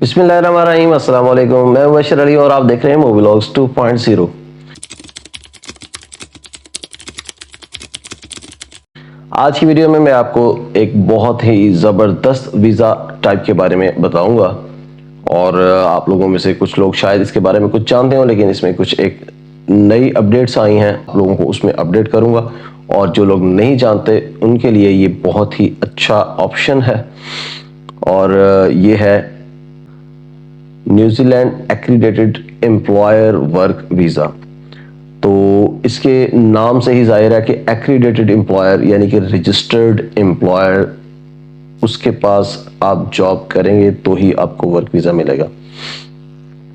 बिस्मिल्लाहिर्रहमानिर्रहीम, अस्सलाम वालेकुम। मैं मुबशर अली और आप देख रहे हैं मोबिलॉग्स 2.0। आज की वीडियो में मैं आपको एक बहुत ही ज़बरदस्त वीज़ा टाइप के बारे में बताऊंगा और आप लोगों में से कुछ लोग शायद इसके बारे में कुछ जानते हो, लेकिन इसमें कुछ एक नई अपडेट्स आई हैं, आप लोगों को उसमें अपडेट करूंगा। और जो लोग नहीं जानते उनके लिए ये बहुत ही अच्छा ऑप्शन है और ये है New Zealand accredited employer work visa. तो इसके नाम से ही जाहिर है कि एक्रीडेटेड एम्प्लॉयर यानी कि रजिस्टर्ड एम्प्लॉयर, उसके पास आप जॉब करेंगे तो ही आपको वर्क वीज़ा मिलेगा।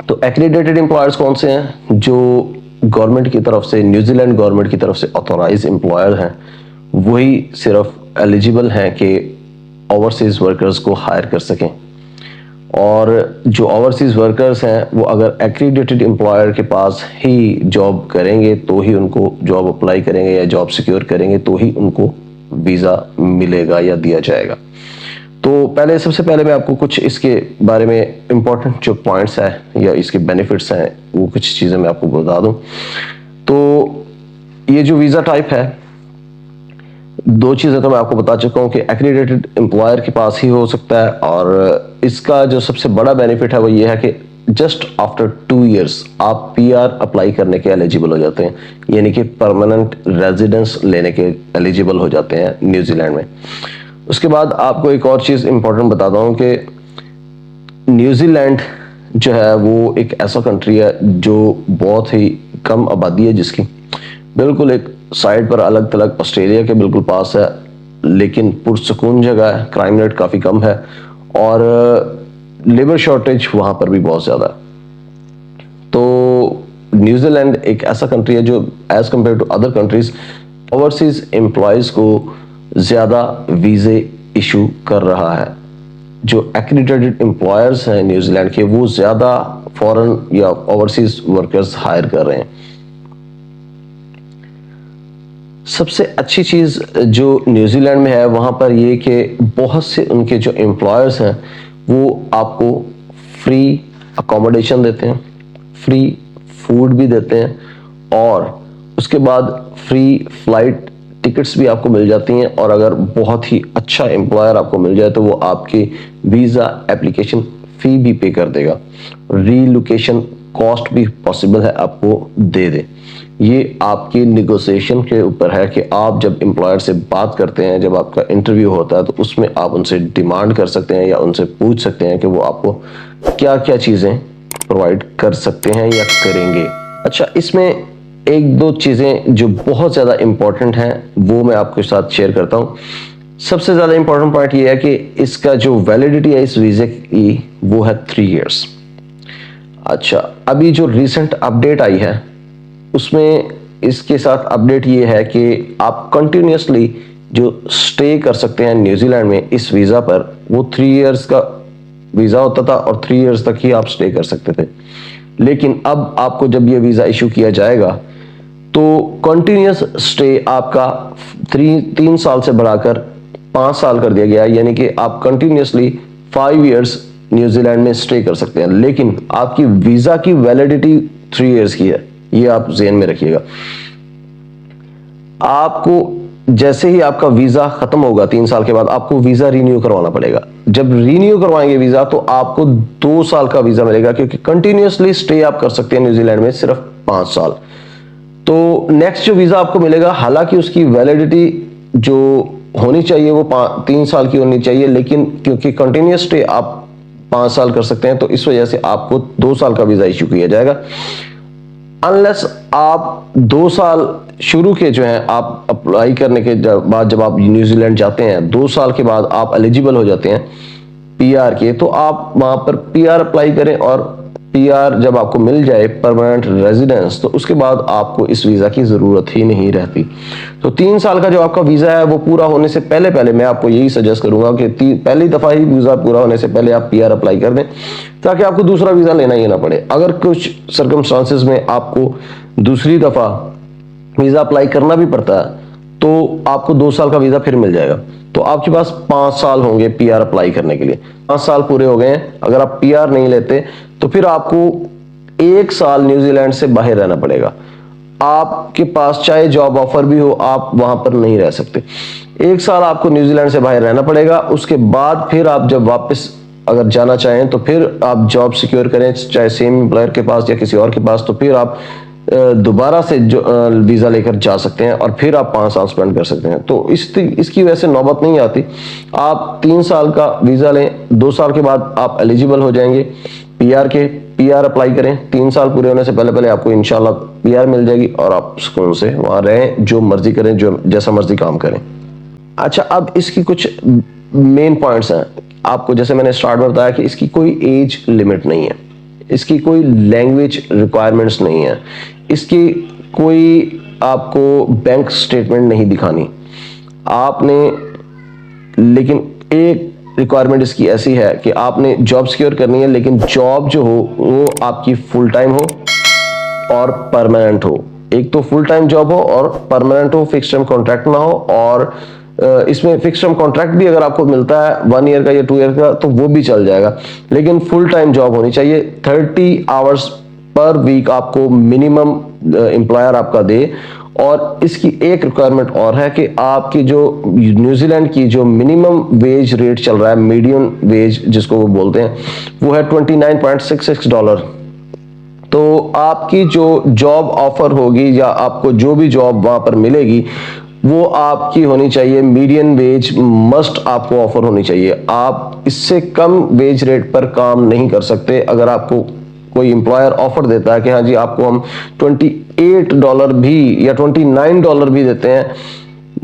तो एक्रीडेटेड एम्प्लॉयर्स कौन से हैं? जो गवर्नमेंट की तरफ से, न्यूजीलैंड गवर्नमेंट की तरफ से ऑथोराइज एम्प्लॉयर हैं, वही सिर्फ एलिजिबल हैं कि ओवरसीज़ वर्कर्स को हायर कर सकें। और जो ओवरसीज़ वर्कर्स हैं वो अगर एक्रीडेटेड एम्प्लॉयर के पास ही जॉब करेंगे तो ही उनको जॉब अप्लाई करेंगे या जॉब सिक्योर करेंगे तो ही उनको वीज़ा मिलेगा या दिया जाएगा। तो सबसे पहले मैं आपको कुछ इसके बारे में इम्पोर्टेंट जो पॉइंट्स हैं या इसके बेनिफिट्स हैं वो कुछ चीज़ें मैं आपको बता दूं। तो ये जो वीज़ा टाइप है, दो चीज़ें तो मैं आपको बता चुका हूँ कि एक्रीडेटेड एम्प्लॉयर के पास ही हो सकता है, और इसका जो सबसे बड़ा बेनिफिट है वो ये है कि जस्ट आफ्टर 2 इयर्स आप पीआर अप्लाई करने के एलिजिबल हो जाते हैं, यानी कि परमानेंट रेजिडेंस लेने के एलिजिबल हो जाते हैं न्यूजीलैंड में। उसके बाद आपको एक और चीज़ इंपॉर्टेंट बताता हूँ कि न्यूजीलैंड जो है वो एक ऐसा कंट्री है जो बहुत ही कम आबादी है, जिसकी बिल्कुल एक साइड पर अलग थलग ऑस्ट्रेलिया के बिल्कुल पास है, लेकिन पुरसकून जगह है, क्राइम रेट काफ़ी कम है और लेबर शॉर्टेज वहाँ पर भी बहुत ज़्यादा है। तो न्यूजीलैंड एक ऐसा कंट्री है जो as compared to other countries overseas employees को ज़्यादा वीज़े इशू कर रहा है। जो एक्रीडेटेड एम्प्लॉयर्स हैं न्यूजीलैंड के, वो ज़्यादा फॉरेन या ओवरसीज़ वर्कर्स हायर कर रहे हैं। सबसे अच्छी चीज़ जो न्यूजीलैंड में है वहाँ पर ये कि बहुत से उनके जो एम्प्लॉयर्स हैं वो आपको फ्री अकोमोडेशन देते हैं, फ्री फूड भी देते हैं और उसके बाद फ्री फ्लाइट टिकट्स भी आपको मिल जाती हैं। और अगर बहुत ही अच्छा एम्प्लॉयर आपको मिल जाए तो वो आपकी वीज़ा एप्लीकेशन फ़ी भी पे कर देगा, रीलोकेशन कॉस्ट भी पॉसिबल है आपको दे दे। ये आपकी निगोशिएशन के ऊपर है कि आप जब एम्प्लॉयर से बात करते हैं, जब आपका इंटरव्यू होता है, तो उसमें आप उनसे डिमांड कर सकते हैं या उनसे पूछ सकते हैं कि वो आपको क्या क्या चीज़ें प्रोवाइड कर सकते हैं या करेंगे। अच्छा, इसमें एक दो चीज़ें जो बहुत ज़्यादा इम्पोर्टेंट हैं वो मैं आपके साथ शेयर करता हूँ। सबसे ज़्यादा इम्पोर्टेंट पॉइंट ये है कि इसका जो वैलिडिटी है इस वीज़े की वो है 3 इयर्स। अच्छा, अभी जो रिसेंट अपडेट आई है उसमें इसके साथ अपडेट ये है कि आप कंटिन्यूसली जो स्टे कर सकते हैं न्यूजीलैंड में इस वीज़ा पर, वो 3 इयर्स का वीज़ा होता था और 3 इयर्स तक ही आप स्टे कर सकते थे। लेकिन अब आपको जब ये वीज़ा इशू किया जाएगा तो कंटिन्यूस स्टे आपका 3 साल से बढ़ाकर 5 साल कर दिया गया है, यानी कि आप कंटिन्यूसली 5 इयर्स न्यूजीलैंड में स्टे कर सकते हैं। लेकिन आपकी वीज़ा की वैलिडिटी 3 इयर्स की है, ये आप ज़हन में रखिएगा। आपको जैसे ही आपका वीज़ा ख़त्म होगा 3 साल के बाद, आपको वीज़ा रीन्यू करवाना पड़ेगा। जब रीन्यू करवाएंगे वीज़ा तो आपको 2 साल का वीज़ा मिलेगा, क्योंकि कंटिन्यूसली स्टे आप कर सकते हैं न्यूजीलैंड में सिर्फ 5 साल। तो नेक्स्ट जो वीज़ा आपको मिलेगा, हालांकि उसकी वैलिडिटी जो होनी चाहिए वो 3 साल की होनी चाहिए, लेकिन क्योंकि कंटिन्यूस स्टे आप 5 साल कर सकते हैं तो इस वजह से आपको 2 साल का वीज़ा इशू किया जाएगा। अनलेस आप 2 साल शुरू के जो हैं, आप अप्लाई करने के बाद जब आप न्यूजीलैंड जाते हैं 2 साल के बाद आप एलिजिबल हो जाते हैं पीआर के, तो आप वहाँ पर पीआर अप्लाई करें और पीआर जब आपको मिल जाए परमानेंट रेजिडेंस, तो उसके बाद आपको इस वीज़ा की ज़रूरत ही नहीं रहती। तो 3 साल का जो आपका वीज़ा है वो पूरा होने से पहले पहले मैं आपको यही सजेस्ट करूंगा कि पहली दफ़ा ही वीज़ा पूरा होने से पहले आप पीआर अप्लाई कर दें, ताकि आपको दूसरा वीज़ा लेना ही ना पड़े। अगर कुछ सर्कमस्टांसेस में आपको दूसरी दफ़ा वीज़ा अप्लाई करना भी पड़ता है तो आपको 2 साल का वीज़ा फिर मिल जाएगा। तो आपके पास 5 साल होंगे पीआर अप्लाई करने के लिए। 5 साल पूरे हो गए हैं, अगर आप पीआर नहीं लेते तो फिर आपको 1 साल न्यूजीलैंड से बाहर रहना पड़ेगा। आपके पास चाहे जॉब ऑफर भी हो, आप वहां पर नहीं रह सकते। 1 साल आपको न्यूजीलैंड से बाहर रहना पड़ेगा। उसके बाद फिर आप जब वापस अगर जाना चाहें तो फिर आप जॉब सिक्योर करें, चाहे सेम एम्प्लॉयर के पास या किसी और के पास, तो फिर आप दोबारा से जो वीज़ा लेकर जा सकते हैं और फिर आप 5 साल स्पेंड कर सकते हैं। तो इसकी वजह से नौबत नहीं आती। आप 3 साल का वीज़ा लें, 2 साल के बाद आप एलिजिबल हो जाएंगे पीआर अप्लाई करें। 3 साल पूरे होने से पहले पहले आपको इंशाल्लाह पीआर मिल जाएगी और आप सुकून से वहां रहें, जो मर्जी करें, जो जैसा मर्जी काम करें। अच्छा, अब इसकी कुछ मेन पॉइंट्स हैं। आपको जैसे मैंने स्टार्ट में बताया कि इसकी कोई एज लिमिट नहीं है, इसकी कोई लैंग्वेज रिक्वायरमेंट्स नहीं है, इसकी कोई आपको बैंक स्टेटमेंट नहीं दिखानी आपने। लेकिन एक रिक्वायरमेंट इसकी ऐसी है कि आपने जॉब सिक्योर करनी है, लेकिन जॉब जो हो वो आपकी फुल टाइम हो और परमानेंट हो। एक तो फुल टाइम जॉब हो और परमानेंट हो, फिक्स टर्म कॉन्ट्रैक्ट ना हो। और इसमें फिक्स टर्म कॉन्ट्रैक्ट भी अगर आपको मिलता है 1 ईयर का या 2 ईयर का तो वो भी चल जाएगा, लेकिन फुल टाइम जॉब होनी चाहिए। 30 आवर्स पर वीक आपको मिनिमम एम्प्लॉयर आपका दे। और इसकी एक रिक्वायरमेंट और है कि आपकी जो न्यूजीलैंड की जो मिनिमम वेज रेट चल रहा है, मीडियम वेज जिसको वो बोलते हैं, वो है $29.66। तो आपकी जो जॉब ऑफर होगी या आपको जो भी जॉब वहां पर मिलेगी वो आपकी होनी चाहिए मीडियम वेज, मस्ट आपको ऑफर होनी चाहिए। आप इससे कम वेज रेट पर काम नहीं कर सकते। अगर आपको कोई एम्प्लॉयर ऑफर देता है कि हाँ जी आपको हम $28 भी या $29 भी देते हैं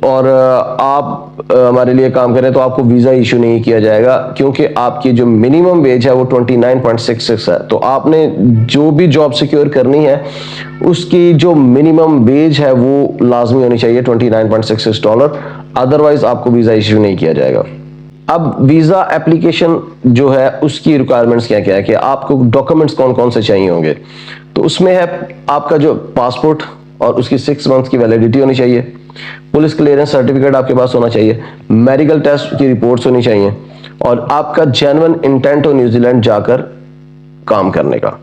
और आप हमारे लिए काम करें, तो आपको वीज़ा इशू नहीं किया जाएगा, क्योंकि आपकी जो मिनिमम वेज है वो 29.66 है। तो आपने जो भी जॉब सिक्योर करनी है उसकी जो मिनिमम वेज है वो लाजमी होनी चाहिए $29.66, अदरवाइज आपको वीज़ा इशू नहीं किया जाएगा। अब वीज़ा एप्लीकेशन जो है उसकी रिक्वायरमेंट्स क्या क्या है कि आपको डॉक्यूमेंट्स कौन कौन से चाहिए होंगे। तो उसमें है आपका जो पासपोर्ट और उसकी 6 मंथ की वैलिडिटी होनी चाहिए, पुलिस क्लियरेंस सर्टिफिकेट आपके पास होना चाहिए, मेडिकल टेस्ट की रिपोर्ट्स होनी चाहिए, और आपका जेन्युइन इंटेंट हो न्यूजीलैंड जाकर काम करने का।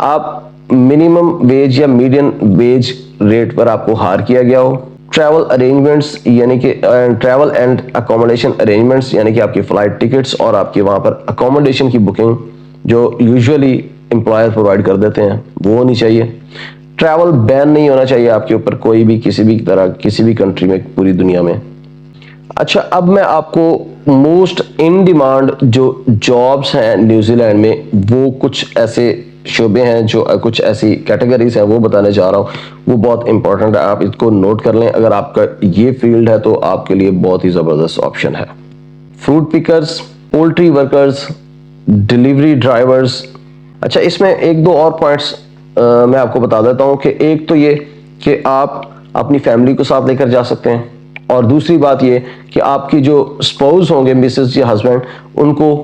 आप मिनिमम वेज या मीडियम वेज रेट पर आपको हायर किया गया हो। ट्रैवल अरेंजमेंट्स यानी कि ट्रैवल एंड अकोमोडेशन अरेंजमेंट्स यानी कि आपकी फ्लाइट टिकट्स और आपके वहां पर अकोमोडेशन की बुकिंग जो यूजुअली एम्प्लॉयर प्रोवाइड कर देते हैं वो होनी चाहिए। ट्रैवल बैन नहीं होना चाहिए आपके ऊपर कोई भी, किसी भी तरह, किसी भी कंट्री में, पूरी दुनिया में। अच्छा, अब मैं आपको मोस्ट इन डिमांड जो जॉब्स हैं न्यूजीलैंड में, वो कुछ ऐसे शोबे हैं, जो कुछ ऐसी कैटेगरीज हैं वो बताने जा रहा हूँ। वो बहुत इंपॉर्टेंट है, आप इसको नोट कर लें। अगर आपका ये फील्ड है तो आपके लिए बहुत ही ज़बरदस्त ऑप्शन है। Fruit pickers, poultry workers, delivery drivers. अच्छा, इसमें एक दो और पॉइंट्स मैं आपको बता देता हूँ कि एक तो ये कि आप अपनी फैमिली को साथ लेकर जा सकते हैं, और दूसरी बात ये कि आपकी जो स्पाउस होंगे, मिसेस या हस्बैंड, उनको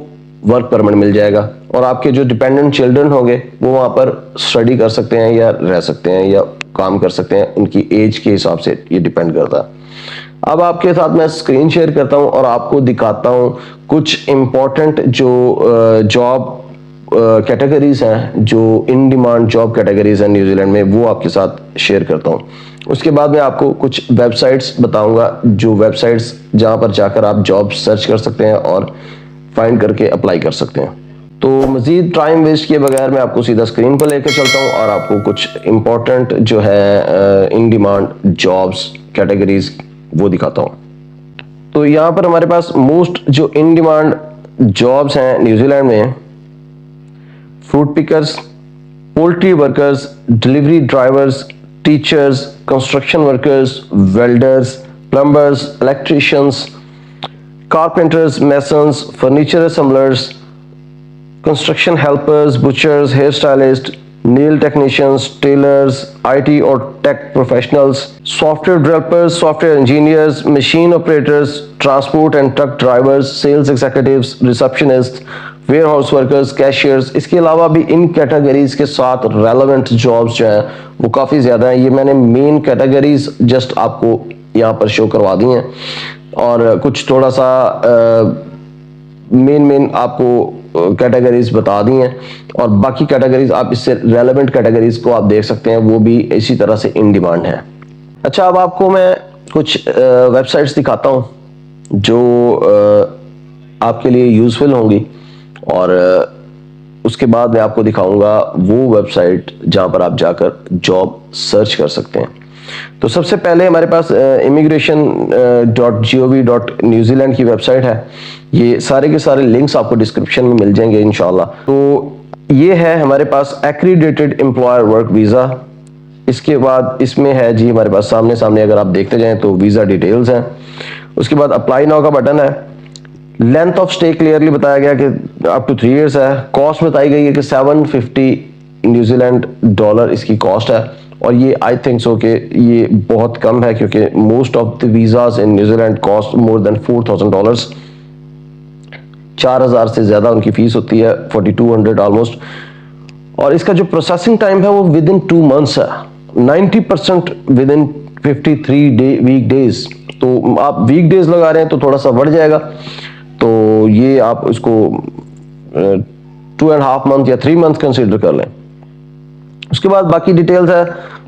वर्क परमिट मिल जाएगा, और आपके जो डिपेंडेंट चिल्ड्रन होंगे वो वहाँ पर स्टडी कर सकते हैं या रह सकते हैं या काम कर सकते हैं। उनकी एज के हिसाब से ये डिपेंड करता है। अब आपके साथ मैं स्क्रीन शेयर करता हूँ और आपको दिखाता हूँ कुछ इम्पोर्टेंट जो जॉब कैटेगरीज हैं, जो इन डिमांड जॉब कैटेगरीज हैं न्यूजीलैंड में, वो आपके साथ शेयर करता हूँ। उसके बाद मैं आपको कुछ वेबसाइट्स बताऊंगा, जो वेबसाइट्स जहाँ पर जाकर आप जॉब सर्च कर सकते हैं और फाइंड करके अप्लाई कर सकते हैं। तो मज़ीद टाइम वेस्ट किए बगैर मैं आपको सीधा स्क्रीन पर लेकर चलता हूँ और आपको कुछ इम्पोर्टेंट जो है इन डिमांड जॉब्स कैटेगरीज वो दिखाता हूँ। तो यहाँ पर हमारे पास मोस्ट जो इन डिमांड जॉब्स हैं न्यूजीलैंड में: fruit pickers, poultry workers, delivery drivers, teachers, construction workers, welders, plumbers, electricians, carpenters, masons, furniture assemblers, construction helpers, butchers, hairstylists, nail technicians, tailors, IT or tech professionals, software developers, software engineers, machine operators, transport and truck drivers, sales executives, receptionists, warehouse workers, cashiers। इसके अलावा भी इन categories के साथ relevant jobs जो हैं वो काफ़ी ज़्यादा हैं। ये मैंने मेन कैटेगरीज जस्ट आपको यहाँ पर शो करवा दी हैं और कुछ थोड़ा सा मेन आपको कैटेगरीज बता दी हैं और बाकी कैटेगरीज आप इससे रेलेवेंट कैटेगरीज को आप देख सकते हैं, वो भी इसी तरह से इन डिमांड है। अच्छा, अब आपको मैं कुछ वेबसाइट्स दिखाता हूँ जो आपके लिए यूजफुल होंगी और उसके बाद मैं आपको दिखाऊंगा वो वेबसाइट जहां पर आप जाकर जॉब सर्च कर सकते हैं। तो सबसे पहले हमारे पास immigration.gov.न्यूजीलैंड की वेबसाइट है। ये सारे के सारे लिंक्स आपको डिस्क्रिप्शन में मिल जाएंगे इंशाल्लाह। तो ये है हमारे पास एक्रीडेटेड एम्प्लॉयर वर्क वीज़ा। इसके बाद इसमें है जी हमारे पास सामने अगर आप देखते जाएं तो वीज़ा डिटेल्स हैं। उसके बाद अप्लाई नाउ का बटन है। लेंथ ऑफ स्टे क्लियरली बताया गया कि अप टू 3 इयर्स है। कॉस्ट बताई गई है कि 750 न्यूजीलैंड डॉलर इसकी कॉस्ट है और ये आई थिंक सो कि ये बहुत कम है क्योंकि most of the visas in New Zealand cost more than $4,000। 4,000 से ज़्यादा उनकी फीस होती है, 4200 ऑलमोस्ट। और इसका जो प्रोसेसिंग टाइम है वो विद इन 2 मंथ्स है, 90% विद इन 53 वीक डेज। तो आप वीक डेज लगा रहे हैं तो थोड़ा सा बढ़ जाएगा, तो ये आप इसको 2.5 मंथ या 3 मंथ कंसिडर कर लें। उसके बाद बाकी डिटेल्स है।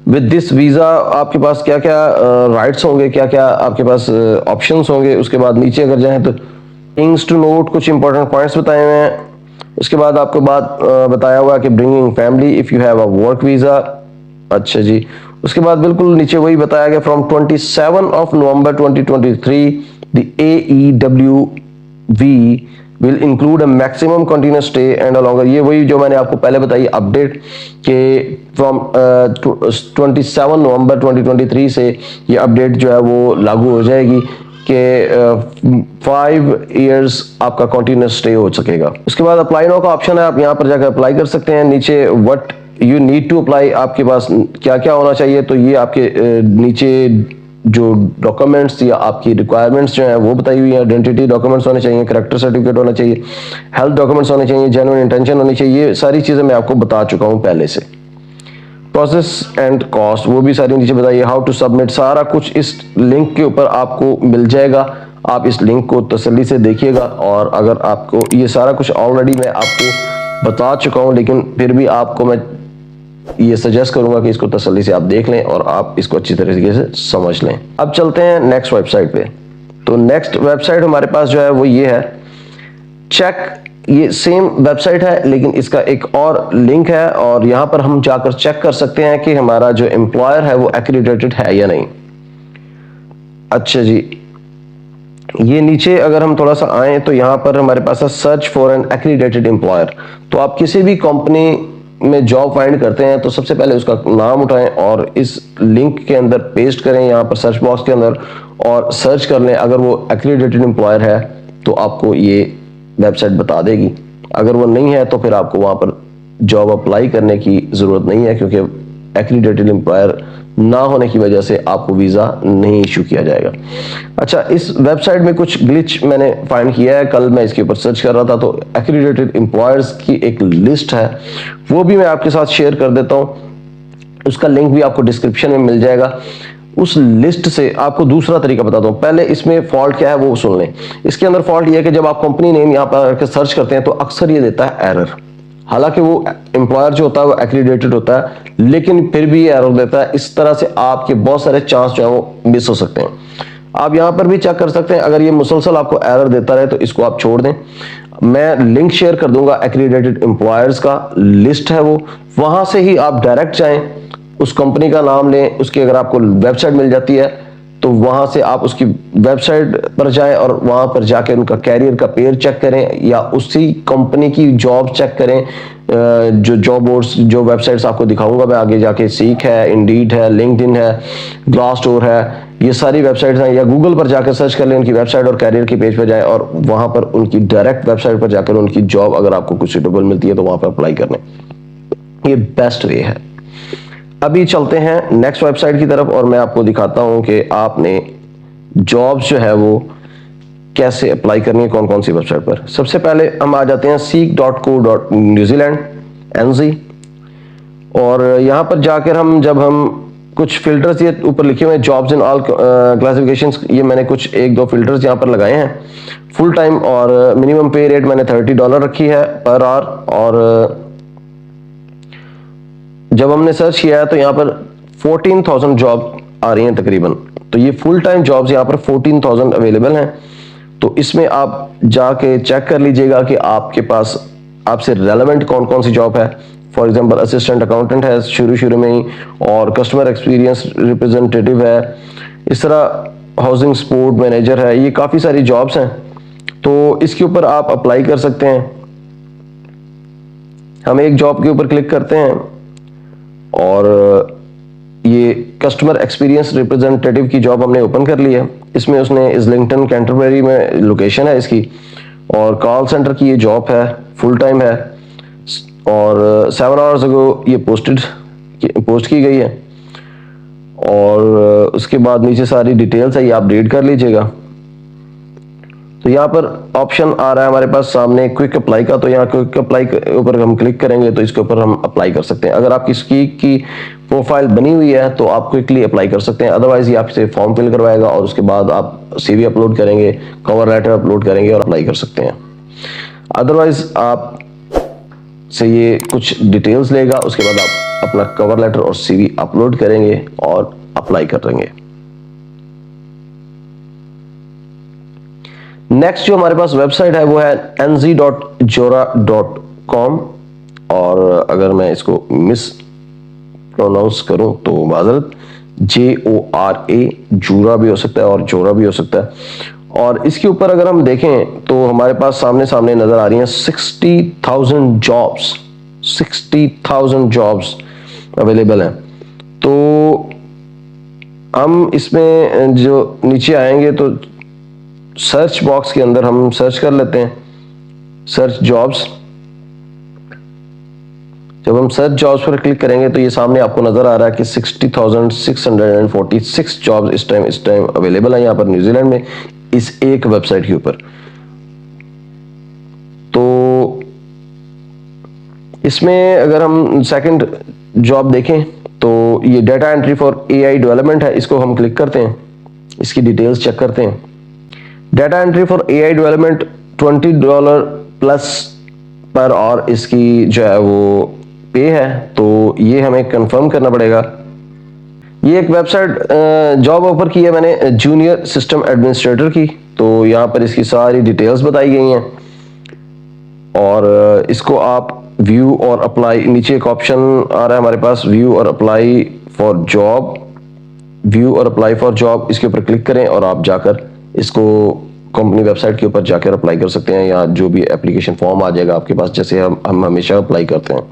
विद दिस वीज़ा आपके पास क्या क्या राइट्स होंगे, क्या क्या आपके पास ऑप्शंस होंगे। उसके बाद नीचे अगर जाएं तो थिंग्स टू नोट, कुछ इंपॉर्टेंट पॉइंट्स बताए हुए हैं। उसके बाद आपको बात बताया हुआ कि bringing family if you have a work visa. अच्छा जी, उसके बाद बिल्कुल नीचे वही बताया गया from 27 of November 2023 the AEWV will include a maximum continuous stay and a longer. ये वही जो मैंने आपको पहले बताई अपडेट के फ्रॉम 27 नवंबर 2023 से ये अपडेट जो है वो लागू हो जाएगी कि 5 इयर्स आपका कंटिन्यूस स्टे हो सकेगा। उसके बाद अप्लाई नाउ का ऑप्शन है, आप यहाँ पर जाकर अप्लाई कर सकते हैं। नीचे what you need to apply, आपके पास क्या क्या होना चाहिए, तो ये आपके नीचे जो डॉक्यूमेंट्स या आपकी रिक्वायरमेंट्स जो हैं वो बताई हुई है। आइडेंटिटी डॉक्यूमेंट्स होने चाहिए, कैरेक्टर सर्टिफिकेट होना चाहिए, हेल्थ डॉक्यूमेंट्स होने चाहिए, जेन्युइन इंटेंशन होनी चाहिए। ये सारी चीज़ें मैं आपको बता चुका हूँ पहले से। प्रोसेस एंड कॉस्ट वो भी सारी नीचे बताइए। हाउ टू सबमिट, सारा कुछ इस लिंक के ऊपर आपको मिल जाएगा। आप इस लिंक को तसल्ली से देखिएगा और अगर आपको ये सारा कुछ ऑलरेडी मैं आपको बता चुका हूँ, लेकिन फिर भी आपको मैं ये सजेस्ट करूंगा कि इसको तसल्ली से आप देख लें और आप इसको अच्छी तरीके से समझ लें। अब चलते हैं नेक्स्ट वेबसाइट पे। तो नेक्स्ट वेबसाइट हमारे पास जो है वो ये है चेक। ये सेम वेबसाइट है लेकिन इसका एक और लिंक है और यहाँ पर हम जाकर चेक कर सकते हैं कि हमारा जो एम्प्लॉयर है वो एक्रीडेटेड है या नहीं। अच्छा जी, ये नीचे अगर हम थोड़ा सा आए तो यहाँ पर हमारे पास है search for an accredited employer. तो आप किसी भी कंपनी में जॉब फाइंड करते हैं तो सबसे पहले उसका नाम उठाएं और इस लिंक के अंदर पेस्ट करें यहाँ पर सर्च बॉक्स के अंदर और सर्च कर लें। अगर वो एक्रीडेटेड एम्प्लॉयर है तो आपको ये वेबसाइट बता देगी, अगर वो नहीं है तो फिर आपको वहाँ पर जॉब अप्लाई करने की ज़रूरत नहीं है क्योंकि एक्रीडेटेड एम्प्लॉयर ना होने की वजह से आपको वीज़ा नहीं इशू किया जाएगा। अच्छा, इस वेबसाइट में कुछ ग्लिच मैंने फाइंड किया है। कल मैं इसके ऊपर सर्च कर रहा था तो एक्रीडेटेड एम्प्लॉयर्स की एक लिस्ट है, वो भी मैं आपके साथ शेयर कर देता हूँ। उसका लिंक भी आपको डिस्क्रिप्शन में मिल जाएगा। उस लिस्ट से आपको दूसरा तरीका बताता हूँ। पहले इसमें फॉल्ट क्या है वो सुन लें। इसके अंदर फॉल्ट ये है कि जब आप कंपनी नेम यहाँ पर सर्च करते हैं तो अक्सर ये देता है एरर। हालांकि वो एम्प्लॉयर जो होता है वो एक्रीडेटेड होता है, लेकिन फिर भी ये एरर देता है। इस तरह से आपके बहुत सारे चांस जो है वो मिस हो सकते हैं। आप यहाँ पर भी चेक कर सकते हैं। अगर ये मुसलसल आपको एरर देता रहे तो इसको आप छोड़ दें। मैं लिंक शेयर कर दूंगा, एक्रीडेटेड एम्प्लॉयर्स का लिस्ट है वो, वहां से ही आप डायरेक्ट जाएं, उस कंपनी का नाम लें, उसकी अगर आपको वेबसाइट मिल जाती है तो वहां से आप उसकी वेबसाइट पर जाएं और वहां पर जाके उनका कैरियर का पेज चेक करें या उसी कंपनी की जॉब चेक करें। जो जॉब बोर्ड्स, जो वेबसाइट्स आपको दिखाऊंगा मैं आगे जाके, सीक है, इंडीड है, लिंक्डइन है, ग्लासडोर है, ये सारी वेबसाइट्स हैं। या गूगल पर जाकर सर्च कर लें उनकी वेबसाइट और कैरियर के पेज पर जाएं और वहां पर उनकी डायरेक्ट वेबसाइट पर जाकर उनकी जॉब अगर आपको कुछ सुटेबल मिलती है तो वहां पर अप्लाई कर लें। ये बेस्ट वे है। अभी चलते हैं नेक्स्ट वेबसाइट की तरफ और मैं आपको दिखाता हूं कि आपने जॉब्स जो है वो कैसे अप्लाई करनी है, कौन कौन सी वेबसाइट पर। सबसे पहले हम आ जाते हैं seek.co.newzealand NZ और यहां पर जाकर जब हम कुछ फिल्टर्स ये ऊपर लिखे हुए हैं, जॉब्स इन ऑल क्लासिफिकेशंस, ये मैंने कुछ एक दो फिल्टर्स यहाँ पर लगाए हैं। फुल टाइम और मिनिमम पे रेट मैंने $30 रखी है पर आवर, और जब हमने सर्च किया है तो यहाँ पर 14,000 जॉब आ रही हैं तकरीबन। तो ये फुल टाइम जॉब्स यहाँ पर 14,000 अवेलेबल हैं। तो इसमें आप जाके चेक कर लीजिएगा कि आपके पास आपसे रेलेवेंट कौन कौन सी जॉब है। फॉर एग्जांपल असिस्टेंट अकाउंटेंट है शुरू में ही, और कस्टमर एक्सपीरियंस रिप्रेजेंटेटिव है, इस तरह हाउसिंग सपोर्ट मैनेजर है, ये काफ़ी सारी जॉब्स हैं। तो इसके ऊपर आप अप्लाई कर सकते हैं। हम एक जॉब के ऊपर क्लिक करते हैं और ये कस्टमर एक्सपीरियंस रिप्रेजेंटेटिव की जॉब हमने ओपन कर ली है। इसमें उसने इस्लिंगटन कैंटरबरी में लोकेशन है इसकी, और कॉल सेंटर की ये जॉब है, फुल टाइम है, और 7 आवर्स अगो ये पोस्ट की गई है। और उसके बाद नीचे सारी डिटेल्स है, ये आप रीड कर लीजिएगा। तो यहाँ पर ऑप्शन आ रहा है हमारे पास सामने क्विक अप्लाई का, तो यहाँ क्विक अप्लाई के ऊपर हम क्लिक करेंगे तो इसके ऊपर हम अप्लाई कर सकते हैं। अगर आपकी किसी की प्रोफाइल बनी हुई है तो आप क्विकली अप्लाई कर सकते हैं, अदरवाइज ये आपसे फॉर्म फिल करवाएगा और उसके बाद आप CV अपलोड करेंगे, कवर लेटर अपलोड करेंगे और अप्लाई कर सकते हैं। अदरवाइज आप से ये कुछ डिटेल्स लेगा, उसके बाद आप अपना कवर लेटर और CV अपलोड करेंगे और अप्लाई करेंगे। नेक्स्ट जो हमारे पास वेबसाइट है वो है nz.jora.com, और अगर मैं इसको मिस प्रोनाउंस करूं तो माजरत, JORA, जूरा भी हो सकता है और जोरा भी हो सकता है। और इसके ऊपर अगर हम देखें तो हमारे पास सामने नजर आ रही हैं 60,000 जॉब्स अवेलेबल हैं। तो हम इसमें जो नीचे आएंगे तो सर्च बॉक्स के अंदर हम सर्च कर लेते हैं, सर्च जॉब्स। जब हम सर्च जॉब्स पर क्लिक करेंगे तो ये सामने आपको नजर आ रहा है कि 60,646 जॉब्स इस टाइम अवेलेबल है यहाँ पर न्यूजीलैंड में, इस एक वेबसाइट के ऊपर। तो इसमें अगर हम सेकंड जॉब देखें तो ये data entry for AI development है, इसको हम क्लिक करते हैं, इसकी डिटेल्स चेक करते हैं। Data entry for AI development $20 plus per hour इसकी जो है वो पे है, तो ये हमें कंफर्म करना पड़ेगा। ये एक वेबसाइट जॉब ऑफर की है मैंने जूनियर सिस्टम एडमिनिस्ट्रेटर की, तो यहाँ पर इसकी सारी डिटेल्स बताई गई हैं, और इसको आप व्यू और अप्लाई, नीचे एक ऑप्शन आ रहा है हमारे पास व्यू और अप्लाई फॉर जॉब, इसके ऊपर क्लिक करें और आप जाकर इसको कंपनी वेबसाइट के ऊपर जाकर अप्लाई कर सकते हैं, या जो भी एप्लीकेशन फॉर्म आ जाएगा आपके पास, जैसे हम हमेशा अप्लाई करते हैं।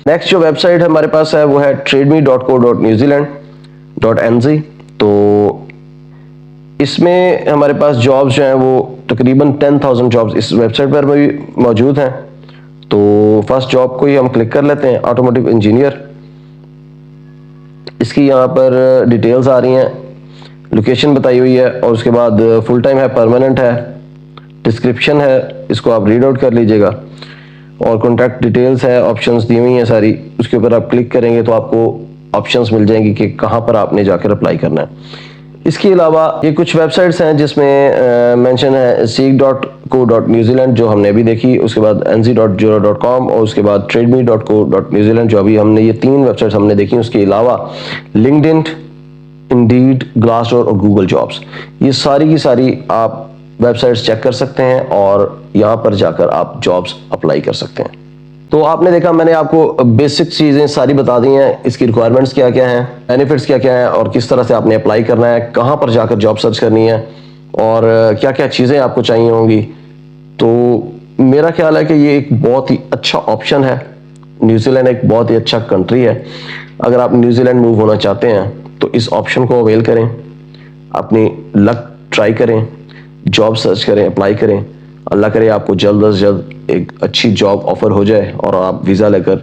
नेक्स्ट जो वेबसाइट हमारे पास है वो है trademe.co.newzealand.nz। तो इसमें हमारे पास जॉब्स जो हैं वो तकरीबन 10,000 जॉब्स इस वेबसाइट पर भी मौजूद हैं। तो फर्स्ट जॉब को ही हम क्लिक कर लेते हैं, ऑटोमोटिव इंजीनियर। इसकी यहाँ पर डिटेल्स आ रही हैं, लोकेशन बताई हुई है, और उसके बाद फुल टाइम है, परमानेंट है, डिस्क्रिप्शन है, इसको आप रीड आउट कर लीजिएगा, और कॉन्टैक्ट डिटेल्स है, ऑप्शंस दी हुई हैं सारी। उसके ऊपर आप क्लिक करेंगे तो आपको ऑप्शंस मिल जाएंगी कि कहाँ पर आपने जाकर अप्लाई करना है। इसके अलावा ये कुछ वेबसाइट्स हैं जिसमें मेंशन है seek.co.newzealand जो हमने अभी देखी, उसके बाद nz.jora.com, और उसके बाद trademe.co.newzealand जो अभी हमने, ये 3 वेबसाइट्स हमने देखी। उसके अलावा लिंक्डइन, इंडीड, ग्लासडोर और गूगल जॉब्स, ये सारी की सारी आप वेबसाइट्स चेक कर सकते हैं और यहाँ पर जाकर आप जॉब्स अप्लाई कर सकते हैं। तो आपने देखा, मैंने आपको बेसिक चीज़ें सारी बता दी हैं, इसकी रिक्वायरमेंट्स क्या क्या हैं, बेनिफिट्स क्या क्या हैं, और किस तरह से आपने अप्लाई करना है, कहाँ पर जाकर जॉब सर्च करनी है, और क्या क्या चीज़ें आपको चाहिए होंगी। तो मेरा ख्याल है कि ये एक बहुत ही अच्छा ऑप्शन है। न्यूजीलैंड एक बहुत ही अच्छा कंट्री है। अगर आप न्यूजीलैंड मूव होना चाहते हैं तो इस ऑप्शन को अवेल करें, अपनी लक ट्राई करें, जॉब सर्च करें, अप्लाई करें। अल्लाह करे आपको जल्द अज जल्द एक अच्छी जॉब ऑफर हो जाए और आप वीज़ा लेकर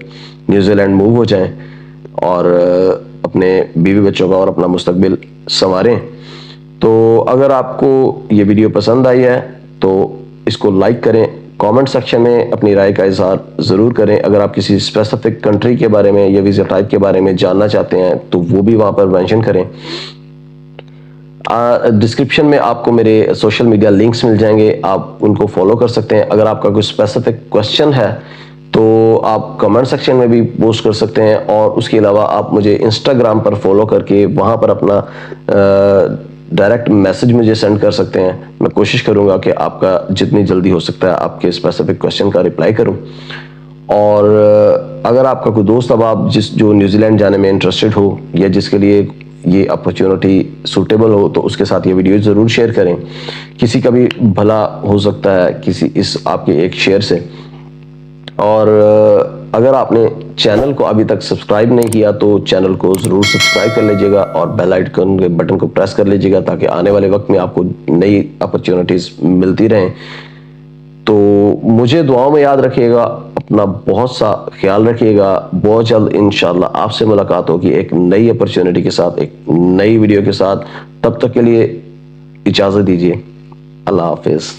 न्यूजीलैंड मूव हो जाएं और अपने बीवी बच्चों का और अपना मुस्तकबिल संवारें। तो अगर आपको ये वीडियो पसंद आई है तो इसको लाइक करें, कमेंट सेक्शन में अपनी राय का इजहार ज़रूर करें। अगर आप किसी स्पेसिफिक कंट्री के बारे में या वीज़ा टाइप के बारे में जानना चाहते हैं तो वो भी वहाँ पर मेंशन करें। डिस्क्रिप्शन में आपको मेरे सोशल मीडिया लिंक्स मिल जाएंगे, आप उनको फॉलो कर सकते हैं। अगर आपका कोई स्पेसिफिक क्वेश्चन है तो आप कमेंट सेक्शन में भी पोस्ट कर सकते हैं, और उसके अलावा आप मुझे इंस्टाग्राम पर फॉलो करके वहाँ पर अपना डायरेक्ट मैसेज मुझे सेंड कर सकते हैं। मैं कोशिश करूँगा कि आपका जितनी जल्दी हो सकता है आपके स्पेसिफिक क्वेश्चन का रिप्लाई करूँ। और अगर आपका कोई दोस्त अब जो न्यूजीलैंड जाने में इंटरेस्टेड हो या जिसके लिए ये अपॉर्चुनिटी सूटेबल हो तो उसके साथ ये वीडियो ज़रूर शेयर करें। किसी का भी भला हो सकता है किसी इस आपके एक शेयर से। और अगर आपने चैनल को अभी तक सब्सक्राइब नहीं किया तो चैनल को ज़रूर सब्सक्राइब कर लीजिएगा और बेल आइकन के बटन को प्रेस कर लीजिएगा, ताकि आने वाले वक्त में आपको नई अपॉर्चुनिटीज़ मिलती रहें। तो मुझे दुआओं में याद रखिएगा, अपना बहुत सा ख्याल रखिएगा। बहुत जल्द इंशाल्लाह आपसे मुलाकात होगी एक नई अपॉर्चुनिटी के साथ, एक नई वीडियो के साथ। तब तक के लिए इजाज़त दीजिए। अल्लाह हाफिज़।